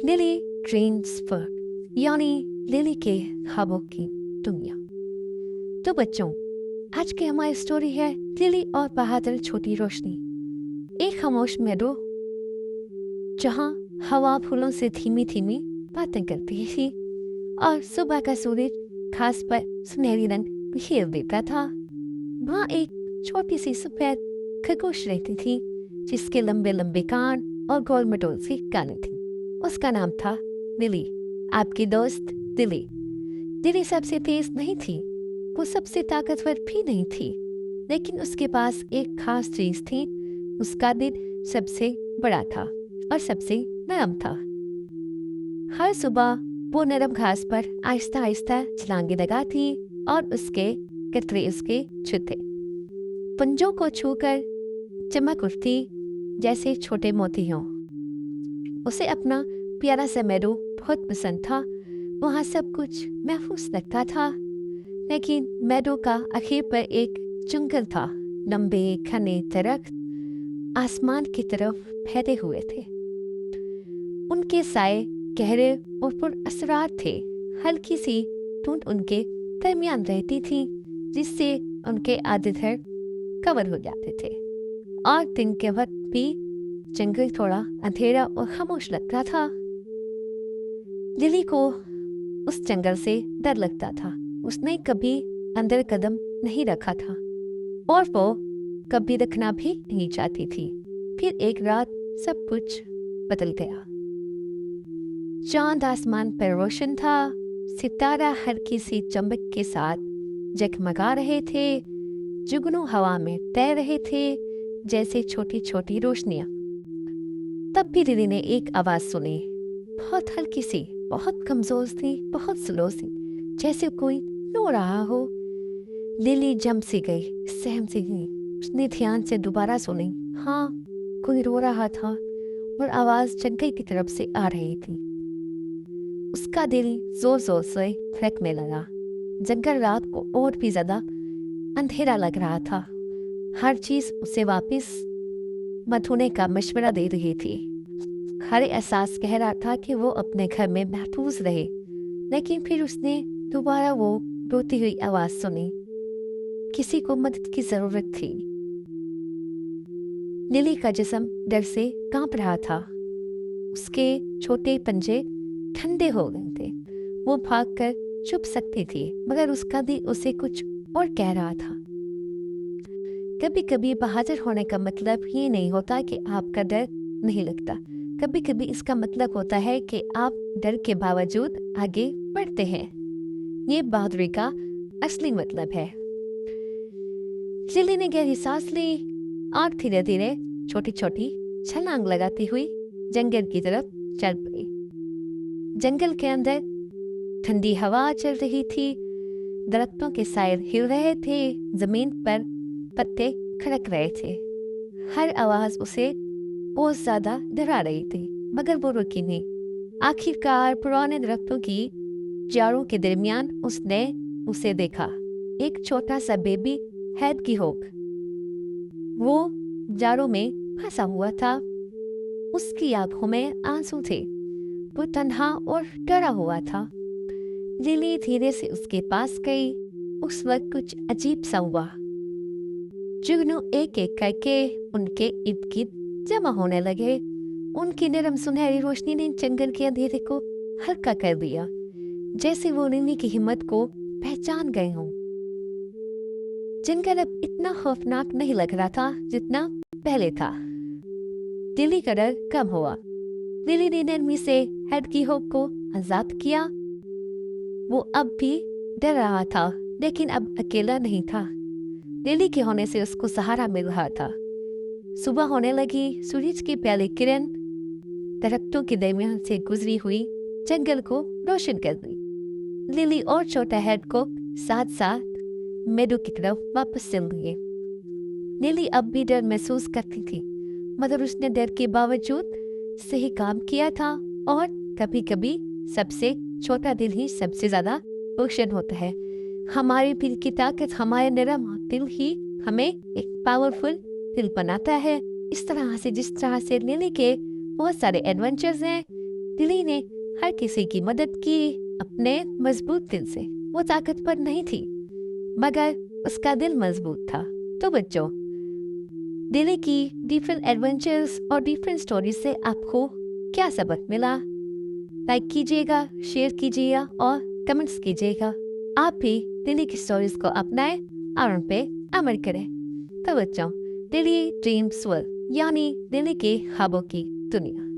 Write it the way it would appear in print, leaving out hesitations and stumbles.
Lily dreams world यानी lily के ख्वाबों की दुनिया। तो बच्चों, आज की हमारी स्टोरी है लिली और बहादुर छोटी रोशनी। एक खामोश मेडो जहाँ हवा फूलों से धीमी धीमी बातें करती थी और सुबह का सूरज घास पर सुनहरी रंग बिखेर देता था। वहाँ एक छोटी सी सफेद खरगोश रहती थी जिसके लंबे लंबे कान और गोल मटोल सी कानें थी। उसका नाम था लिली, आपकी दोस्त लिली। लिली सबसे तेज नहीं थी, वो सबसे ताकतवर भी नहीं थी, लेकिन उसके पास एक खास चीज थी। उसका दिल सबसे बड़ा था और सबसे नरम था। हर सुबह वो नरम घास पर आहिस्ता आहिस्ता छलांगे लगाती और उसके कतरे उसके छूते पंजों को छूकर चमक उठती जैसे छोटे मोती हों। उसे अपना प्यारा सा मेडो बहुत पसंद था। वहाँ सब कुछ महफूज लगता था, लेकिन मेडो का आखिर पर एक जंगल था। लंबे घने दरख्त आसमान की तरफ फैले हुए थे। उनके साए गहरे और पुरअसरार थे। हल्की सी धुंध उनके दरमियान रहती थी जिससे उनके आधे धड़ कवर हो जाते थे। और दिन के वक्त भी जंगल थोड़ा अंधेरा और खामोश लगता था। लिली को उस जंगल से डर लगता था। उसने कभी अंदर कदम नहीं रखा था और वो कभी रखना भी नहीं चाहती थी। फिर एक रात सब कुछ बदल गया। चांद आसमान पर रोशन था। सितारा हल्की सी चमक के साथ जगमगा रहे थे। जुगनू हवा में तैर रहे थे जैसे छोटी छोटी रोशनियां। तब भी लिली ने एक आवाज सुनी, बहुत हल्की सी, बहुत कमजोर सी, बहुत स्लो सी, जैसे कोई रो रहा हो। लिली जम सी गई, सहम सी गई। उसने ध्यान से दोबारा सुनी। हाँ, कोई रो रहा था और आवाज जंगल की तरफ से आ रही थी। उसका दिल जोर जोर से धड़कने लगा। जंगल रात को और भी ज्यादा अंधेरा लग रहा था। हर चीज उसे वापस मत होने का मशवरा दे रही थी। हर एहसास कह रहा था कि वो अपने घर में महफूज रहे। लेकिन फिर उसने दोबारा वो रोती हुई आवाज सुनी। किसी को मदद की जरूरत थी। लिली का जिस्म डर से कांप रहा था। उसके छोटे पंजे ठंडे हो गए थे। वो भागकर छुप सकती थी, मगर उसका दिल उसे कुछ और कह रहा था। कभी कभी बहादुर होने का मतलब ये नहीं होता कि आपका डर नहीं लगता। कभी कभी इसका मतलब होता है कि आप डर के बावजूद आगे बढ़ते हैं। ये बहादुरी का असली मतलब है। लिली ने गहरी सांस ली और धीरे धीरे छोटी छोटी छलांग लगाती हुई जंगल की तरफ चल पड़ी। जंगल के अंदर ठंडी हवा चल रही थी। दरख्तों के साए हिल रहे थे। जमीन पर पत्ते खड़क रहे थे। हर आवाज उसे बहुत ज्यादा डरा रही थी, मगर वो रुकी नहीं। आखिरकार पुराने दरख्तों की जड़ों के दरमियान उसने उसे देखा। एक छोटा सा बेबी हेडगीहोग वो जड़ों में फंसा हुआ था। उसकी आंखों में आंसू थे। वो तन्हा और डरा हुआ था। लिली धीरे से उसके पास गई। उस वक्त कुछ अजीब सा हुआ। जुगनू एक एक करके उनके इर्द गिर्द जमा होने लगे। उनकी नरम सुनहरी रोशनी ने जंगल के अंधेरे को हल्का कर दिया, जैसे वो लिली की हिम्मत को पहचान गए हों। जंगल अब इतना खौफनाक नहीं लग रहा था जितना पहले था। लिली का डर कम हुआ। लिली ने नरमी से हेडगीहोग को आजाद किया। वो अब भी डर रहा था, लेकिन अब अकेला नहीं था। लिली के होने से उसको सहारा मिल रहा था। सुबह होने लगी। सूरज की पहली किरण दरख्तों के दरमियान से गुजरी हुई जंगल को रोशन कर दी। लिली और छोटा हेड को साथ साथ मेडो की तरफ वापस चल दिए। लिली अब भी डर महसूस करती थी, मगर उसने डर के बावजूद सही काम किया था। और कभी कभी सबसे छोटा दिल ही सबसे ज्यादा रोशन होता है। हमारे दिल की ताकत, हमारे नरम दिल ही हमें एक पावरफुल दिल बनाता है। इस तरह से जिस तरह से लिली के बहुत सारे एडवेंचर्स हैं, लिली ने हर किसी की मदद की अपने मजबूत दिल से। वो ताकतवर नहीं थी मगर उसका दिल मजबूत था। तो बच्चों, लिली की डिफरेंट एडवेंचर्स और डिफरेंट स्टोरीज से आपको क्या सबक मिला? लाइक कीजिएगा, शेयर कीजिएगा और कमेंट्स कीजिएगा। आप भी लिली की स्टोरीज को अपनाएं और उन पे अमल करें। तो बच्चों, लिली ड्रीम्स वर्ल्ड यानी लिली के ख्वाबों की दुनिया।